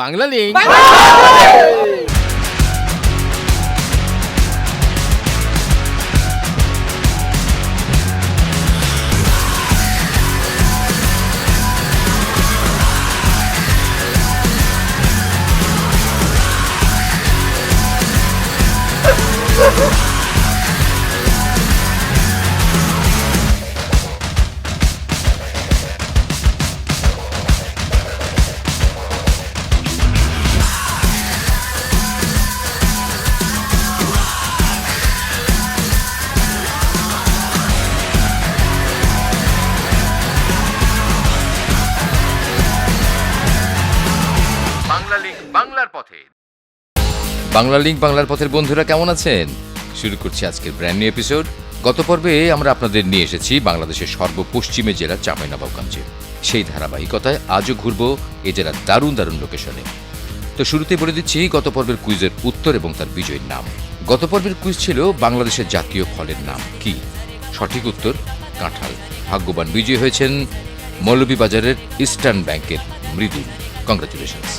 Bangla link. বাংলার পথে। Bangla link বাংলার পথের বন্ধুরা কেমন আছেন? শুরু করছি আজকের ব্র্যান্ড নিউ এপিসোড। গত পর্বে আমরা আপনাদের নিয়ে এসেছি বাংলাদেশের সর্বপশ্চিমে জেলা চাঁপাইনবাবগঞ্জে। সেই ধারাবাহিকতায় আজও ঘুরব এ জেলার দারুণ দারুণ লোকেশনে। তো শুরুতে বলে দিচ্ছি গত পর্বের কুইজের উত্তর এবং তার বিজয়ীর নাম। গত পর্বের কুইজ ছিল বাংলাদেশের জাতীয় ফলের নাম কি? সঠিক উত্তর কাঁঠাল। ভাগ্যবান বিজয়ী হয়েছেন মৌলভীবাজারের ইস্টার্ন ব্যাংকের মৃদুল। কংগ্রাচুলেশনস।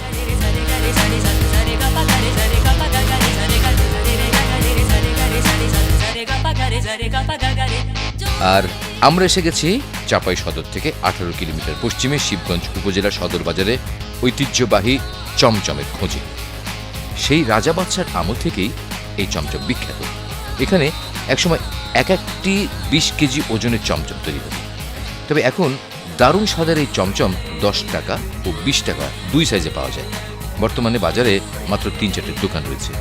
আর আমরা এসে গেছি চাঁপাই সদর থেকে 18 কিলোমিটার পশ্চিমে শিবগঞ্জ উপজেলা সদর বাজারে ঐতিহ্যবাহী চমচমের খোঁজে। সেই রাজা বাদশার আমল থেকেই এই চমচম বিখ্যাত। এখানে একসময় একটি 20 কেজি ওজনের চমচম তৈরি হতো। তবে এখন দারুণ স্বাদের এই চমচম 10 টাকা ও 20 টাকা দুই সাইজে পাওয়া যায়। বর্তমানে বাজারে মাত্র 3-4টি দোকান রয়েছে।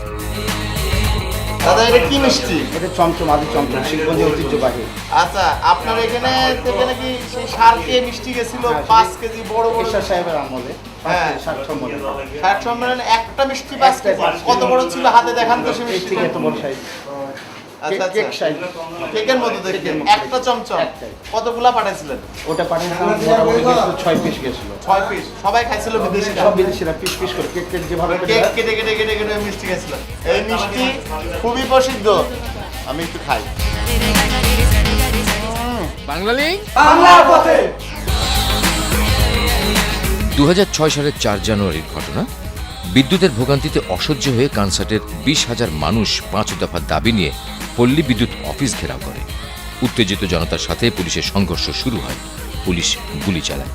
দাদা এটা কি মিষ্টি? এটা চমচম, আদি চমচম, শিবগঞ্জের ঐতিহ্যবাহী। আচ্ছা, আপনার এখানে থেকে নাকি সেই সারকে মিষ্টি গেছিল 5 কেজি বড় বড় ঈশ্বর সাহেবের আমলে, হ্যাঁ 60 সম্মেলন। 60 সম্মেলনে একটা মিষ্টি 5 কেজি। কত বড় ছিল হাতে দেখান তো সে এই মিষ্টি? থেকে এত বড় সাইজ। আচ্ছা আচ্ছা, কেক সাইজ। কেকের মতো দেখতে একটা চমচম। একটাই। কতগুলা পাঠাইছিলেন? ওটা পাঠিয়েছিলাম মোটামুটি গেছিল 6 পিস গেছিল। 6 পিস। সবাই খাইছিল বিদেশিরা? সব বিদেশিরা পিস পিস করে কেক যেভাবে কেক কেটে কেটে কেটে কেটে মিষ্টি খাইছিলেন। এই মিষ্টি খুবই প্রসিদ্ধ, আমি একটু খাই। বাংলা লিঙ্ক বাংলার পথে। 2006 সালের 4 জানুয়ারির ঘটনা। বিদ্যুতের ভোগান্তিতে অসহ্য হয়ে কানসার্টের 20,000 মানুষ 5 দফা দাবি নিয়ে পল্লী বিদ্যুৎ অফিস ঘেরাও করে। উত্তেজিত জনতার সাথে পুলিশের সংঘর্ষ শুরু হয়। পুলিশ গুলি চালায়।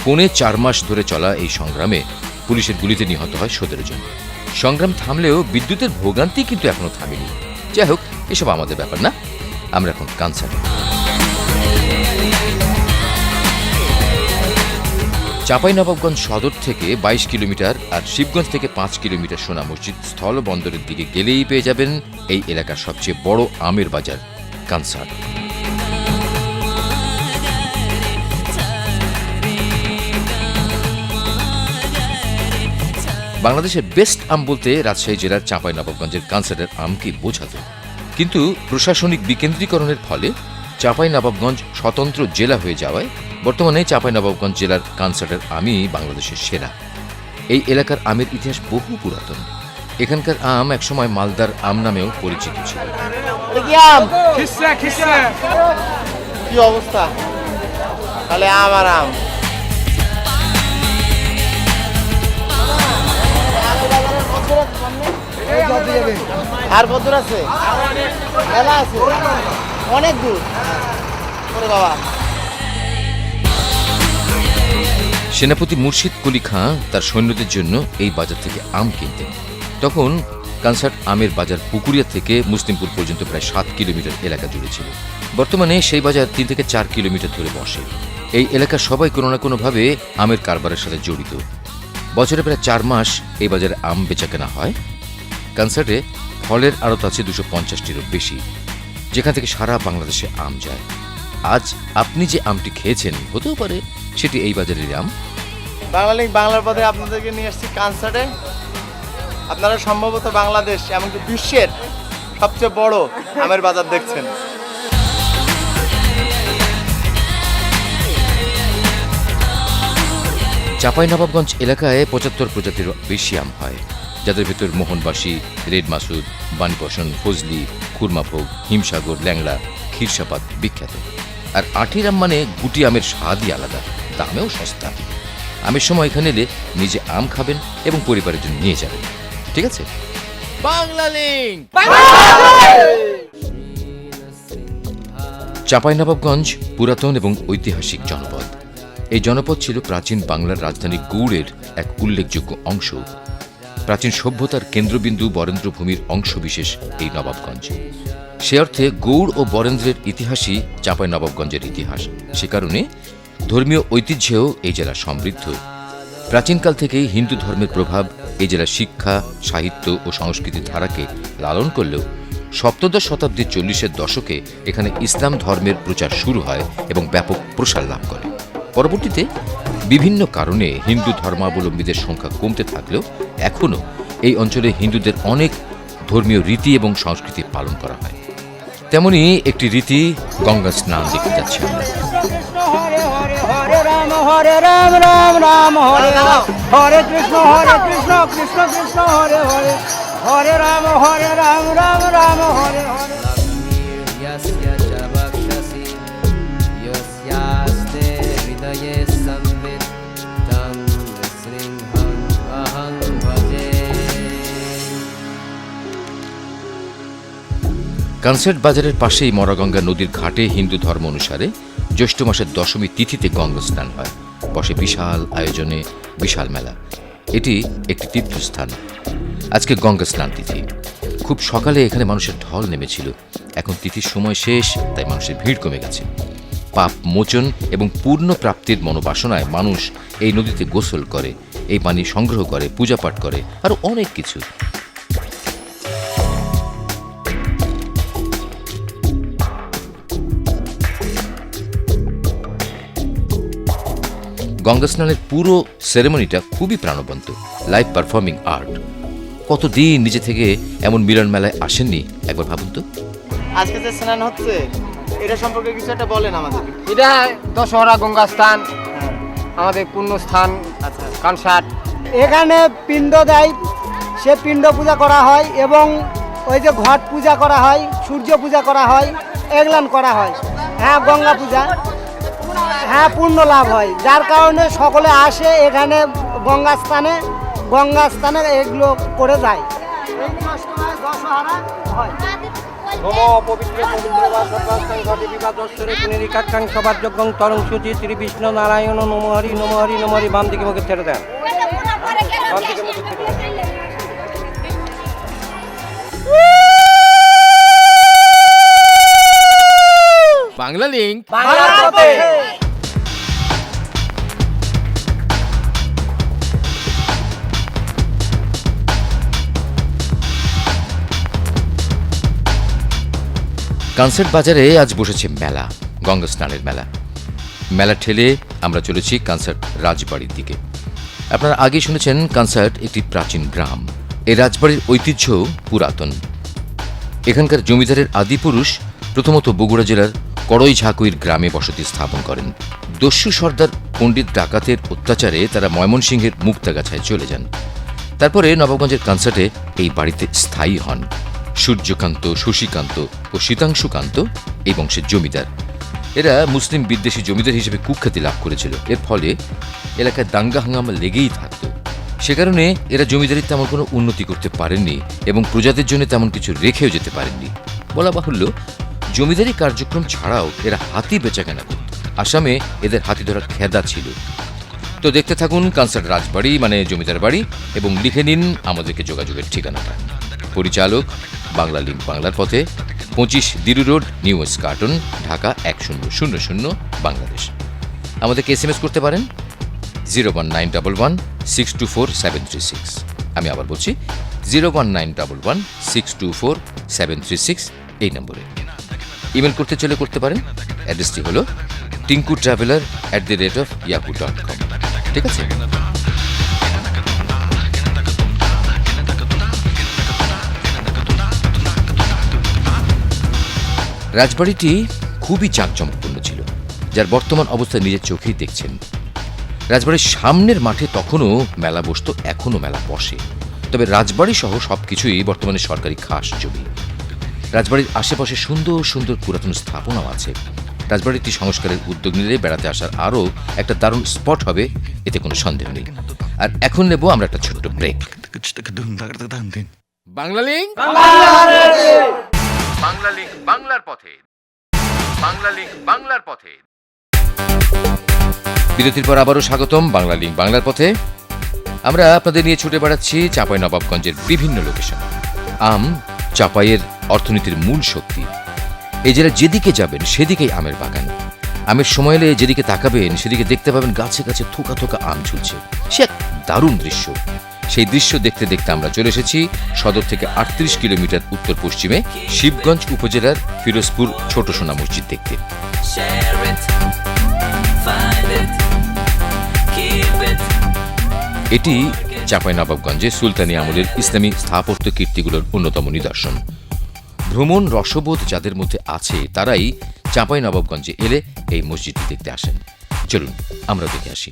4.5 মাস ধরে চলা এই সংগ্রামে পুলিশের গুলিতে নিহত হয় 17 জন। সংগ্রাম থামলেও বিদ্যুতের ভোগান্তি কিন্তু এখনো থামেনি। যাই হোক, এসব আমাদের ব্যাপার না। আমরা এখন কানসার্টে। চাঁপাইনবাবগঞ্জ সদর থেকে 22 কিলোমিটার আর শিবগঞ্জ থেকে 5 কিলোমিটার সোনা মসজিদ স্থল বন্দরের দিকে গেলেই পেয়ে যাবেন এই এলাকার সবচেয়ে বড় আমের বাজার কানসার্ট। বাংলাদেশের বেস্ট আম বলতে রাজশাহী জেলার চাঁপাইনবাবগঞ্জের কানসার্টের আমকে বোঝাতো। কিন্তু প্রশাসনিক বিকেন্দ্রীকরণের ফলে চাঁপাইনবাবগঞ্জ স্বতন্ত্র জেলা হয়ে যাওয়ায় বর্তমানে চাঁপাইনবাবগঞ্জ জেলার কানসার্টের আমই বাংলাদেশের সেরা। এই এলাকার আমের ইতিহাস বহু পুরাতন। এখানকার আম একসময় মালদার আম নামেও পরিচিত ছিল। কি অবস্থা? তাহলে আম আর আম। আর কত দূর আছে? মেলা আছে, অনেক দূর। ওরে বাবা। সেনাপতি মুর্শিদ কুলি খাঁ তার সৈন্যদের জন্য এই বাজার থেকে আম কিনতেন। তখন কানসার্ট আমের বাজার পুকুরিয়া থেকে মুসলিমপুর পর্যন্ত প্রায় 7 কিলোমিটার এলাকা জুড়ে ছিল। বর্তমানে সেই বাজার 3 থেকে 4 কিলোমিটার ধরে বসে। এই এলাকার সবাই কোনো না কোনোভাবে আমের কারবারের সাথে জড়িত। বছরে প্রায় 4 মাস এই বাজারে আম বেচা কেনা হয়। কানসার্টে ফলের আড়ত আছে 250টিরও বেশি, যেখান থেকে সারা বাংলাদেশে আম যায়। আজ আপনি যে আমটি খেয়েছেন হতেও পারে সেটি এই বাজারের আম। বাংলা লিঙ্ক বাংলার পথে আপনাদেরকে নিয়ে আসছি কানসার্টে। আপনারা সম্ভবত বাংলাদেশ এমনকি বিশ্বের সবচেয়ে বড় আমের বাজার দেখছেন। চাঁপাইনবাবগঞ্জ এলাকায় 75 প্রজাতির বেশি আম হয়, যাদের ভেতর মোহনবাসী, রেড মাসুদ, বানপশন, ফজলি, খুরমাভোগ, হিমসাগর, ল্যাংড়া, ক্ষীরসাপাত বিখ্যাত। আর আঠির আম মানে গুটি আমের স্বাদই আলাদা, দামেও সস্তা। আমের সময় এখানে এলে নিজে আম খাবেন এবং পরিবারের জন্য নিয়ে যাবেন। ঠিক আছে? বাংলা লিংক। চাঁপাইনবাবগঞ্জ পুরাতন এবং ঐতিহাসিক জনপদ। এই জনপদ ছিল প্রাচীন বাংলার রাজধানী গৌড়ের এক উল্লেখযোগ্য অংশ। প্রাচীন সভ্যতার কেন্দ্রবিন্দু বরেন্দ্রভূমির অংশবিশেষ এই নবাবগঞ্জ। সে অর্থে গৌড় ও বরেন্দ্রের ইতিহাসই চাঁপাইনবাবগঞ্জের ইতিহাস। সে কারণে ধর্মীয় ঐতিহ্যেও এই জেলা সমৃদ্ধ। প্রাচীনকাল থেকেই হিন্দু ধর্মের প্রভাব এই জেলার শিক্ষা, সাহিত্য ও সংস্কৃতির ধারাকে লালন করলেও সপ্তদশ শতাব্দীর 40-এর দশকে এখানে ইসলাম ধর্মের প্রচার শুরু হয় এবং ব্যাপক প্রসার লাভ করে। পরবর্তীতে বিভিন্ন কারণে হিন্দু ধর্মাবলম্বীদের সংখ্যা কমতে থাকলেও এখনও এই অঞ্চলে হিন্দুদের অনেক ধর্মীয় রীতি এবং সংস্কৃতি পালন করা হয়। তেমনি একটি রীতি গঙ্গা স্নান দেখতে যাচ্ছি আমরা। হরে রাম রাম রাম হরে রাম, হরে কৃষ্ণ কৃষ্ণ কৃষ্ণ হরে হরে, হরে রাম রাম রাম হরে হরে। यस्य च वक्षसि यस्यास्ते हृदये संवित् तं नृसिंहम् अहं भजे। কনসার্ট বাজারের পাশেই মরাগঙ্গা নদীর ঘাটে হিন্দু ধর্ম অনুসারে জ্যৈষ্ঠ মাসের দশমী তিথিতে গঙ্গা স্নান হয়। বসে বিশাল আয়োজনে বিশাল মেলা। এটি একটি তীর্থস্থান। আজকে গঙ্গা স্নান তিথি। খুব সকালে এখানে মানুষের ঢল নেমেছিল। এখন তিথির সময় শেষ, তাই মানুষের ভিড় কমে গেছে। পাপ মোচন এবং পূর্ণ প্রাপ্তির মনোবাসনায় মানুষ এই নদীতে গোসল করে, এই পানি সংগ্রহ করে, পূজা পাঠ করে, আরও অনেক কিছু। গঙ্গা স্নানের পুরো সেরেমনিটা খুবই প্রাণবন্ত, লাইভ পারফর্মিং আর্ট। কতদিন নিজে থেকে এমন মিলন মেলায় আসেননি, একবার ভাবুন তো। আজকে যে স্নান হচ্ছে এটা সম্পর্কে কিছু একটা বলেন আমাদের। এটা দশহরা গঙ্গা স্থান, আমাদের পূর্ণ স্থান। আচ্ছা, কনসার্ট এখানে পিণ্ড দেয়, সে পিণ্ড পূজা করা হয় এবং ওই যে ঘট পূজা করা হয়, সূর্য পূজা করা হয়, এগুলান করা হয়। হ্যাঁ, গঙ্গা পূজা, হ্যাঁ, পূর্ণ লাভ হয়, যার কারণে সকলে আসে এখানে গঙ্গা স্থানে এগুলো করে যায়। পবিত্র সবার যজ্ঞং তরং সূচি শ্রী বিষ্ণু নারায়ণ নম হরি নম হরি নম হরি। বাম দিকে মুখে ছেড়ে দেন, বাম দিকে মুখে ছেড়ে দেন। বাংলা লিংক। বাংলার পথে। কনসার্ট বাজারে আজ বসেছে মেলা, গঙ্গা স্নানের মেলা। মেলা ঠেলে আমরা চলেছি কনসার্ট রাজবাড়ির দিকে। আপনারা আগে শুনেছেন কনসার্ট একটি প্রাচীন গ্রাম। এই রাজবাড়ির ঐতিহ্য পুরাতন। এখানকার জমিদারের আদিপুরুষ প্রথমত বগুড়া জেলার কড়ই ঝাঁকুইর গ্রামে বসতি স্থাপন করেন। দস্যু সর্দার পণ্ডিত ডাকাতের অত্যাচারে তারা ময়মনসিংহের মুক্তাগাছায় চলে যান। তারপরে নবাবগঞ্জের কনসার্টে এই বাড়িতে স্থায়ী হন সূর্যকান্ত, শশীকান্ত ও শীতাংশুকান্ত এই বংশের জমিদার। এরা মুসলিম বিদ্বেষী জমিদার হিসেবে কুখ্যাতি লাভ করেছিল। এর ফলে এলাকায় দাঙ্গা হাঙ্গামা লেগেই থাকত। সে কারণে এরা জমিদারির তেমন কোনো উন্নতি করতে পারেননি এবং প্রজাদের জন্য তেমন কিছু রেখেও যেতে পারেননি। বলা বাহুল্য, জমিদারি কার্যক্রম ছাড়াও এরা হাতি বেচাকেনা করত। আসামে এদের হাতি ধরার খেদা ছিল। তো দেখতে থাকুন কনসার্ট রাজবাড়ি মানে জমিদার বাড়ি এবং লিখে নিন আমাদেরকে যোগাযোগের ঠিকানাটা। পরিচালক, বাংলা লিংক, বাংলার পথে, 25 দিরু রোড, নিউ স্কার্টন, ঢাকা 1000 বাংলাদেশ। আমাদেরকে SMS করতে পারেন 01911624736। আমি আবার বলছি 01911624736 এই নম্বরে। ইমেল করতে চলে করতে পারেন। অ্যাড্রেসটি হলো tinku.traveler@yahoo.com। ঠিক আছে? রাজবাড়িটি খুবই জাঁকজমকপূর্ণ ছিল, যার বর্তমান অবস্থা নিজের চোখেই দেখছেন। রাজবাড়ির সামনের মাঠে তখনও মেলা বসত, এখনও মেলা বসে। তবে রাজবাড়ি সহ সবকিছুই বর্তমানে সরকারি খাস জমি। রাজবাড়ির আশেপাশে সুন্দর সুন্দর পুরাতন স্থাপনাও আছে। রাজবাড়িটি সংস্কারের উদ্যোগ নিলে বেড়াতে আসার আরও একটা দারুণ স্পট হবে, এতে কোনো সন্দেহ নেই। আর এখন নেব আমরা একটা ছোট্ট ব্রেক। বাংলা লিংক বাংলার পথে, বাংলা লিংক বাংলার পথে। বিরতির পর আবারও স্বাগতম বাংলা লিংক বাংলার পথে। আমরা আপনাদের নিয়ে ছুটে বেড়াচ্ছি চাঁপাইনবাবগঞ্জের বিভিন্ন লোকেশন। আম চাঁপাইয়ের অর্থনীতির মূল শক্তি। এই জেলায় যেদিকে যাবেন সেদিকেই আমের বাগান। আমের সময় এলে যেদিকে তাকাবেন সেদিকে দেখতে পাবেন গাছে গাছে থোকা থোকা আম ঝুলছে। সে এক দারুণ দৃশ্য। সেই দৃশ্য দেখতে দেখতে আমরা চলে এসেছি সদর থেকে 38 কিলোমিটার উত্তর পশ্চিমে শিবগঞ্জ উপজেলার ফিরোজপুর ছোট সোনা মসজিদ দেখতে। এটি চাঁপাইনবাবগঞ্জে সুলতানি আমলের ইসলামী স্থাপত্য কীর্তিগুলোর অন্যতম নিদর্শন। ভ্রমণ রসবোধ যাদের মধ্যে আছে তারাই চাঁপাইনবাবগঞ্জে এলে এই মসজিদটি দেখতে আসেন। চলুন আমরা দেখে আসি।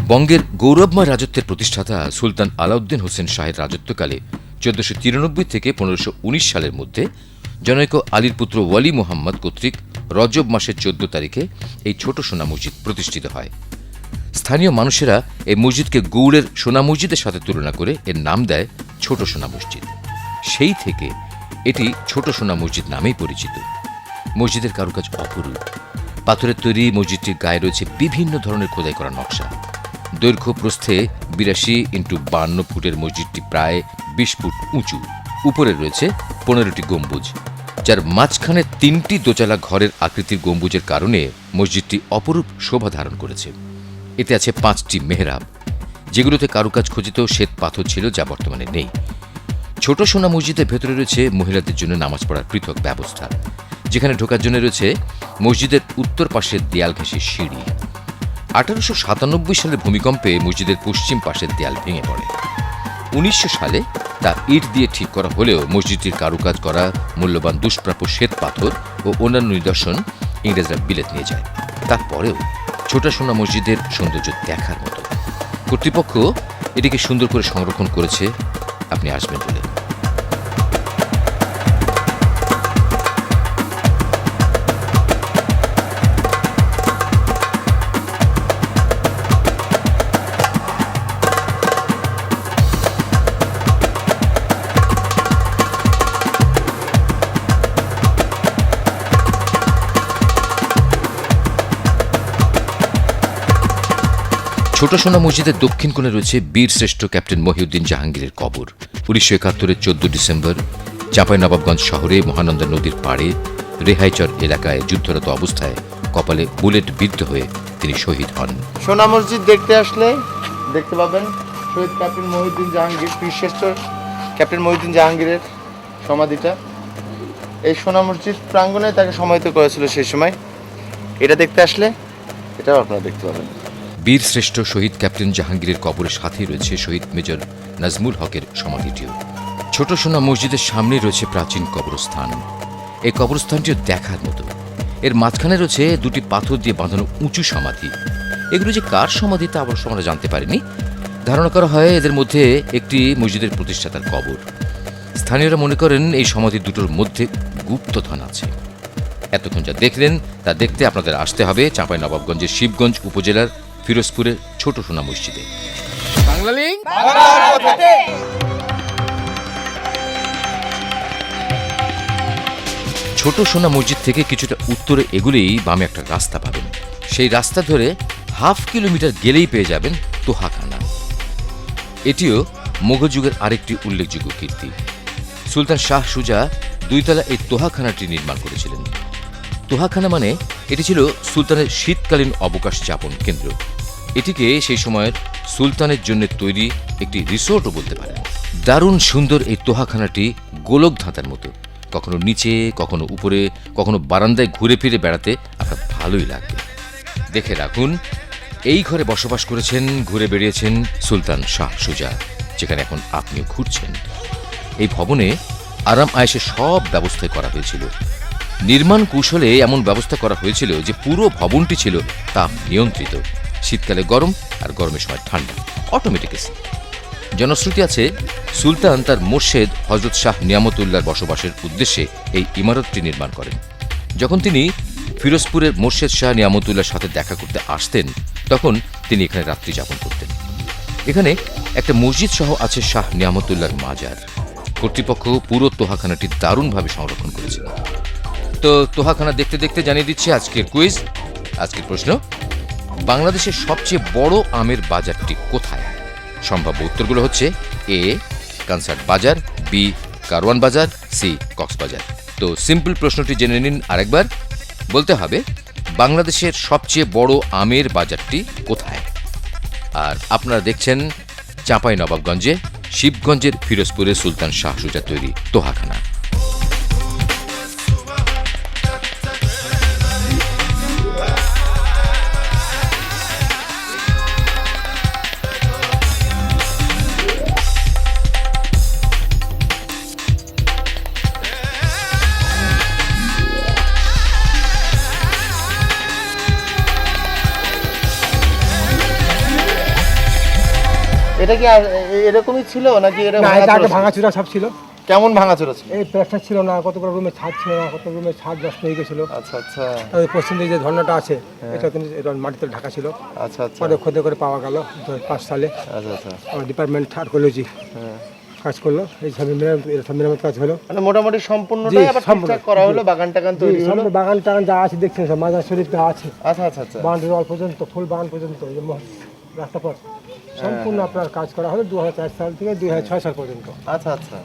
বঙ্গের গৌরবময় রাজত্বের প্রতিষ্ঠাতা সুলতান আলাউদ্দিন হোসেন শাহের রাজত্বকালে 1493 থেকে 1519 সালের মধ্যে জনৈক আলীর পুত্র ওয়ালি মোহাম্মদ কর্তৃক রজব মাসের 14 তারিখে এই ছোট সোনা মসজিদ প্রতিষ্ঠিত হয়। স্থানীয় মানুষেরা এই মসজিদকে গৌড়ের সোনা মসজিদের সাথে তুলনা করে এর নাম দেয় ছোট সোনা মসজিদ। সেই থেকে এটি ছোট সোনা মসজিদ নামেই পরিচিত। মসজিদের কারুকাজ অপরূপ। পাথরের তৈরি মসজিদটির গায়ে রয়েছে বিভিন্ন ধরনের খোদাই করা নকশা। দৈর্ঘ্য প্রস্থে 82x52 ফুটের মসজিদটি প্রায় 20 ফুট উঁচু। উপরে রয়েছে 15টি গম্বুজ, যার মাঝখানে 3টি দোতলা ঘরের আকৃতির গম্বুজের কারণে মসজিদটি অপরূপ শোভা ধারণ করেছে। এতে আছে 5টি মেহরাব, যেগুলোতে কারুকাজ খচিত শ্বেত পাথর ছিল, যা বর্তমানে নেই। ছোট সোনা মসজিদের ভেতরে রয়েছে মহিলাদের জন্য নামাজ পড়ার পৃথক ব্যবস্থা, যেখানে ঢোকার জন্য রয়েছে মসজিদের উত্তর পাশের দেয়াল ঘেঁষে সিঁড়ি। 1897 সালের ভূমিকম্পে মসজিদের পশ্চিম পাশের দেয়াল ভেঙে পড়ে। 1900 সালে তা ইট দিয়ে ঠিক করা হলেও মসজিদটির কারুকাজ করা মূল্যবান দুষ্প্রাপ্য শ্বেত পাথর ও অন্যান্য নিদর্শন ইংরেজরা বিলেত নিয়ে যায়। তারপরেও ছোট সোনা মসজিদের সৌন্দর্য দেখার মতো। কর্তৃপক্ষ এটিকে সুন্দর করে সংরক্ষণ করেছে। আপনি আসবেন বলে। ছোট সোনা মসজিদের দক্ষিণ কোণে রয়েছে বীর শ্রেষ্ঠ ক্যাপ্টেন মহিউদ্দিন জাহাঙ্গীরের কবর। 1971 14 ডিসেম্বর চাঁপাইনবাবগঞ্জ শহরে মহানন্দা নদীর পাড়ে রেহাইচর এলাকায় যুদ্ধরত অবস্থায় কপালে বুলেট বিদ্ধ হয়ে তিনি শহীদ হন। সোনা মসজিদ দেখতে আসলে দেখতে পাবেন শহীদ ক্যাপ্টেন মহিউদ্দিন জাহাঙ্গীর, বীরশ্রেষ্ঠ ক্যাপ্টেন মহিউদ্দিন জাহাঙ্গীরের সমাধিটা। এই সোনা মসজিদ প্রাঙ্গণে তাকে সমাহিত করেছিল সেই সময়। এটা দেখতে আসলে এটাও আপনারা দেখতে পাবেন। বীর শ্রেষ্ঠ শহীদ ক্যাপ্টেন জাহাঙ্গীরের কবরের সাথেই রয়েছে শহীদ মেজর নাজমুল হকের সমাধিটিও। ছোট সোনা মসজিদের সামনে রয়েছে প্রাচীন কবরস্থান। এই কবরস্থানটিও দেখার মতো। এর মাঝখানে রয়েছে 2টি পাথর দিয়ে বাঁধানো উঁচু সমাধি। এগুলো যে কার সমাধি তা অবশ্য আমরা জানতে পারিনি। ধারণা করা হয় এদের মধ্যে একটি মসজিদের প্রতিষ্ঠাতার কবর। স্থানীয়রা মনে করেন এই সমাধি দুটোর মধ্যে গুপ্তধন আছে। এতক্ষণ যা দেখলেন তা দেখতে আপনাদের আসতে হবে চাঁপাইনবাবগঞ্জের শিবগঞ্জ উপজেলার ফিরোজপুরের ছোট সোনা মসজিদে। বাংলা লিংক ছোট সোনা মসজিদ থেকে কিছুটা উত্তরে এগুলেই বামে একটা রাস্তা পাবেন। সেই রাস্তা ধরে হাফ কিলোমিটার গেলেই পেয়ে যাবেন তোহাখানা। এটিও মোগল যুগের আরেকটি উল্লেখযোগ্য কীর্তি। সুলতান শাহ সুজা 2 তলা এই তোহাখানাটি নির্মাণ করেছিলেন। তোহাখানা মানে এটি ছিল সুলতানের শীতকালীন অবকাশ যাপন কেন্দ্র। এটিকে সেই সময়ের সুলতানের জন্য তৈরি একটি রিসোর্টও বলতে পারেন। দারুণ সুন্দর এই তোহাখানাটি গোলক ধাঁধার মতো, কখনো নিচে, কখনো উপরে, কখনো বারান্দায় ঘুরে ফিরে বেড়াতে আপনার ভালোই লাগবে। দেখে রাখুন, এই ঘরে বসবাস করেছেন, ঘুরে বেরিয়েছেন সুলতান শাহ সুজা, যেখানে এখন আপনিও ঘুরছেন। এই ভবনে আরাম আয়েশের সব ব্যবস্থাই করা হয়েছিল। নির্মাণ কৌশলে এমন ব্যবস্থা করা হয়েছিল যে পুরো ভবনটি ছিল তাপ নিয়ন্ত্রিত। শীতকালে গরম আর গরমের সময় ঠান্ডা, অটোমেটিক এসি। জনশ্রুতি আছে সুলতান তার মোর্শেদ হযরত শাহ নিয়ামতুল্লাহর বসবাসের উদ্দেশ্যে এই ইমারতটি নির্মাণ করেন। যখন তিনি ফিরোজপুরের মোর্শেদ শাহ নিয়ামতুল্লাহর সাথে দেখা করতে আসতেন তখন তিনি এখানে রাত্রি যাপন করতেন। এখানে একটা মসজিদ সহ আছে শাহ নিয়ামতুল্লাহর মাজার। কর্তৃপক্ষ পুরো তোহাখানাটি দারুণভাবে সংরক্ষণ করেছিল। তো তোহাখানা দেখতে দেখতে জানিয়ে দিচ্ছি আজকের কুইজ। আজকের প্রশ্ন, বাংলাদেশের সবচেয়ে বড় আমের বাজারটি কোথায়? সম্ভাব্য উত্তরগুলো হচ্ছে এ কনসার্ট বাজার, বি কারওয়ান বাজার, সি কক্সবাজার। তো সিম্পল প্রশ্নটি জেনে নিন আরেকবার। বলতে হবে বাংলাদেশের সবচেয়ে বড় আমের বাজারটি কোথায়। আর আপনারা দেখছেন চাঁপাইনবাবগঞ্জে শিবগঞ্জের ফিরোজপুরে সুলতান শাহ সুজা তৈরি তোহাখানা। এটা কি এরকমই ছিল নাকি এটা না, এটা আগে ভাঙাচোরা ছিল? ভাঙাচুরা সব ছিল। কেমন ভাঙাচোরা ছিল? এই প্লাস্টার ছিল না, কতগুলো রুমে ছাদ ছিল না, কত রুমে ছাদ নষ্ট হয়ে গেছিল। আচ্ছা আচ্ছা তারপরে পশ্চিম দিকে যে ঝর্ণাটা আছে এটা কিন্তু এটা মাটিতে ঢাকা ছিল। আচ্ছা আচ্ছা পরে খোদে করে পাওয়া গেল 2005 সালে। আচ্ছা আচ্ছা আমার ডিপার্টমেন্ট আর্কোলজি কাজ করলো, এই সব মেরামত কাজ হলো। মানে মোটামুটি সম্পূর্ণটাই আবার সম্পূর্ণ। ঠিকঠাক করা হলো, বাগান টাগান তৈরি হলো। সামনে বাগান টাগান যা আছে দেখছেন সব, মাজার শরীফ যা আছে, আচ্ছা আচ্ছা আচ্ছা বাউন্ডারি ওয়াল পর্যন্ত, ফুল বাগান পর্যন্ত, এই যে রাস্তা পথ সম্পূর্ণ আপনার কাজ করা হলো 2004 সাল থেকে 2006 সাল পর্যন্ত। আচ্ছা আচ্ছা।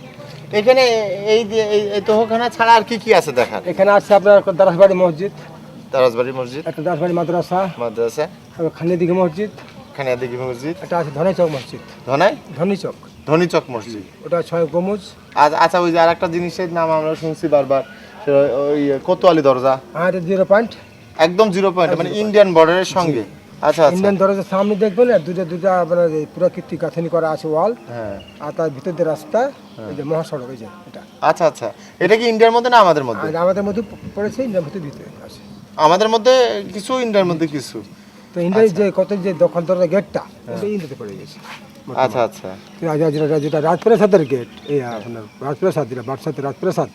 এখানে এই এই তোহখানা ছাড়া আর কি কি আছে দেখার? এখানে আছে আপনার দারাসবাড়ি মসজিদ, তারাজবাড়ি মসজিদ, একটা দারাসবাড়ি মাদ্রাসা, মাদ্রাসা, তারপর খানিদিঘি মসজিদ, খানিয়াদিঘি মসজিদ, একটা আছে ধনী চক মসজিদ, ধনাই ধনী চক, ধনীচক মসজিদ। ওটা 6 গম্বুজ। আচ্ছা ওই যে আর একটা জিনিসের নাম আমরা শুনছি বারবার, সেটা ওই কোতোয়ালি দরজা। আর 0 পয়েন্ট একদম 0 পয়েন্ট, মানে ইন্ডিয়ান বর্ডারের সঙ্গে। আচ্ছা আচ্ছা ইন্ডিয়ান দরজার সামনে দেখবেন না, দুটা আপনার এই পুরাকৃতিক গাঁথনি করা আছে ওয়াল, হ্যাঁ। আর তার ভিতর দিয়ে রাস্তা, এই যে মহাসড়ক, এই যে এটা। আচ্ছা আচ্ছা। এটা কি ইন্ডিয়ার মধ্যে না আমাদের মধ্যে? আর আমাদের মধ্যে পড়েছে, ইন্ডিয়ার ভিতরে ভিতরে আছে। আমাদের মধ্যে কিছু, ইন্ডিয়ার মধ্যে কিছু। তো ইন্ডিয়ার যে কত যে দখল দরজা গেটটা, ওটা ইন্ডিয়াতে পড়ে গেছে। আচ্ছা আচ্ছা যেটা রাজপ্রাসাদের গেট, এই আপনার রাজপ্রাসাদ, যেটা বাদশাহের রাজপ্রাসাদ,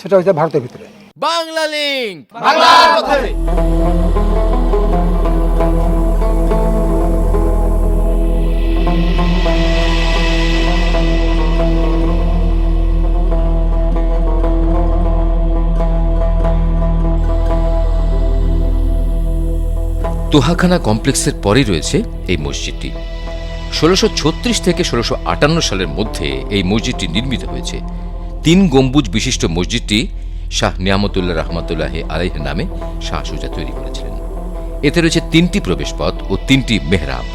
সেটা হচ্ছে ভারতের ভিতরে। বাংলা লিংক তোহাখানা কমপ্লেক্সের পরেই রয়েছে এই মসজিদটি। 1636 থেকে 1658 সালের মধ্যে এই মসজিদটি নির্মিত হয়েছে। 3 গম্বুজ বিশিষ্ট মসজিদটি শাহ নিয়ামতুল্লাহ রহমতুল্লাহ আলাইহির নামে শাহ সুজা তৈরি করেছিলেন। এতে রয়েছে 3টি প্রবেশপথ ও 3টি মেহরাব।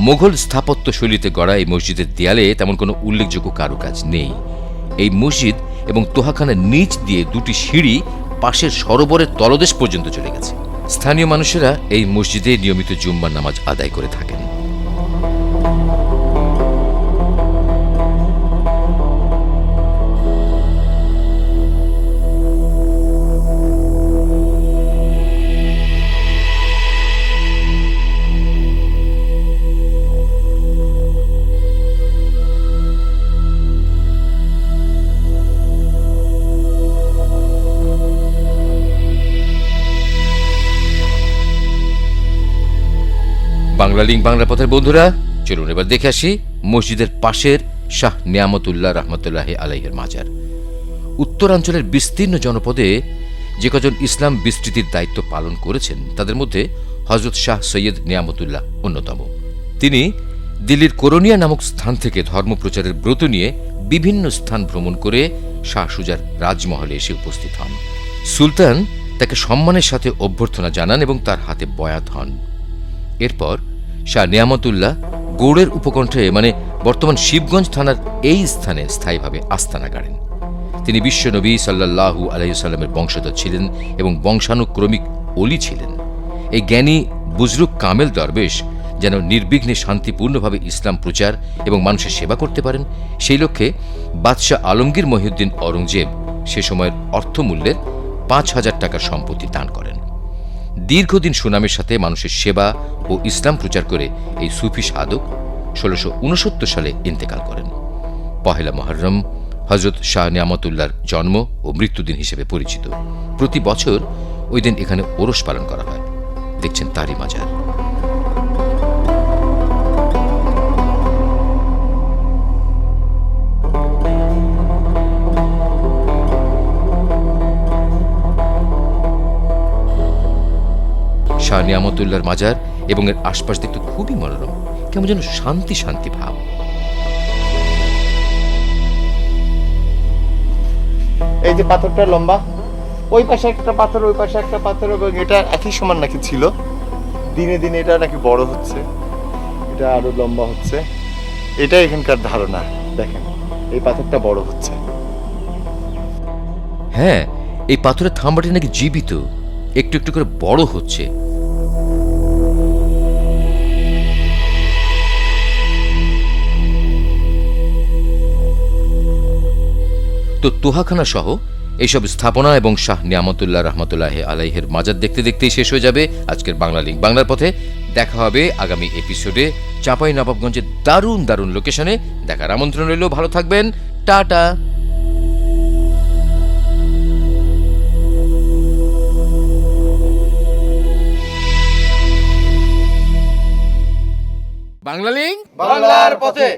মোগল স্থাপত্য শৈলীতে গড়া এই মসজিদের দেয়ালে তেমন কোনো উল্লেখযোগ্য কারুকাজ নেই। এই মসজিদ এবং তোহাখানার নিচ দিয়ে 2টি সিঁড়ি পাশের সরোবরের তলদেশ পর্যন্ত চলে গেছে। স্থানীয় মানুষেরা এই মসজিদে নিয়মিত জুম্মার নামাজ আদায় করে থাকেন। বাংলা লিংক বাংলা পথের বন্ধুরা, চলুন এবার দেখে আসি মসজিদের পাশের শাহ নিয়ামতুল্লাহ রহমতুল্লাহ আলাইহির মাজার। উত্তরাঞ্চলের বিস্তীর্ণ জনপদে যে কজন ইসলাম বিস্তৃতির দায়িত্ব পালন করেছেন তাদের মধ্যে হযরত শাহ সৈয়দ নিয়ামতুল্লাহ অন্যতম। তিনি দিল্লির করোনিয়া নামক স্থান থেকে ধর্মপ্রচারের ব্রত নিয়ে বিভিন্ন স্থান ভ্রমণ করে শাহ সুজার রাজমহলে এসে উপস্থিত হন। সুলতান তাকে সম্মানের সাথে অভ্যর্থনা জানান এবং তার হাতে বয়াত হন। এরপর শাহ নিয়ামতুল্লাহ গৌড়ের উপকণ্ঠে মানে বর্তমান শিবগঞ্জ থানার এই স্থানে স্থায়ীভাবে আস্তানা গাড়েন। তিনি বিশ্বনবী সাল্লাল্লাহু আলাইহি সাল্লামের বংশধর ছিলেন এবং বংশানুক্রমিক ওলি ছিলেন। এই জ্ঞানী বুজরুক কামেল দরবেশ যেন নির্বিঘ্নে শান্তিপূর্ণভাবে ইসলাম প্রচার এবং মানুষের সেবা করতে পারেন, সেই লক্ষ্যে বাদশাহ আলমগীর মহিউদ্দিন অরঙ্গজেব সে সময়ের অর্থমূল্যের 5,000 টাকার সম্পত্তি দান করেন। দীর্ঘদিন সুনামের সাথে মানুষের সেবা ও ইসলাম প্রচার করে এই সুফি সাধক 1669 সালে ইন্তেকাল করেন। পহেলা মুহররম হযরত শাহ নিয়ামতুল্লাহর জন্ম ও মৃত্যুদিন হিসেবে পরিচিত। প্রতি বছর ওই দিন এখানে ওরস পালন করা হয়। দেখছেন তারই মাজার। শাহ নিয়ামতুল্লাহর মাজার এবং এর আশপাশ দেখতে খুবই মনোরম, কেমন যেন শান্তি শান্তি ভাব। এই যে পাথরটা লম্বা, ওই পাশে একটা পাথর, ওই পাশে একটা পাথর, এবং এটা একই সমান নাকি ছিল। দিনে দিনে এটা নাকি বড় হচ্ছে, এটা আরো লম্বা হচ্ছে। এটা এখানকার ধারণা। দেখেন এই পাথরটা বড় হচ্ছে। হ্যাঁ, এই পাথরের থাম্বাটি নাকি জীবিত, একটু একটু করে বড় হচ্ছে। তো তোহাখানা সহ এইসব স্থাপনা এবং শাহ নিয়ামতুল্লাহ রহমতুল্লাহ আলাইহের মাজার দেখতে দেখতেই শেষ হয়ে যাবে আজকের বাংলা লিঙ্ক বাংলার পথে। দেখা হবে আগামী এপিসোডে চাঁপাইনবাবগঞ্জের দারুণ দারুণ লোকেশনে। দেখার আমন্ত্রণ রইল। ভালো থাকবেন। টাটা। বাংলা লিঙ্ক বাংলার পথে।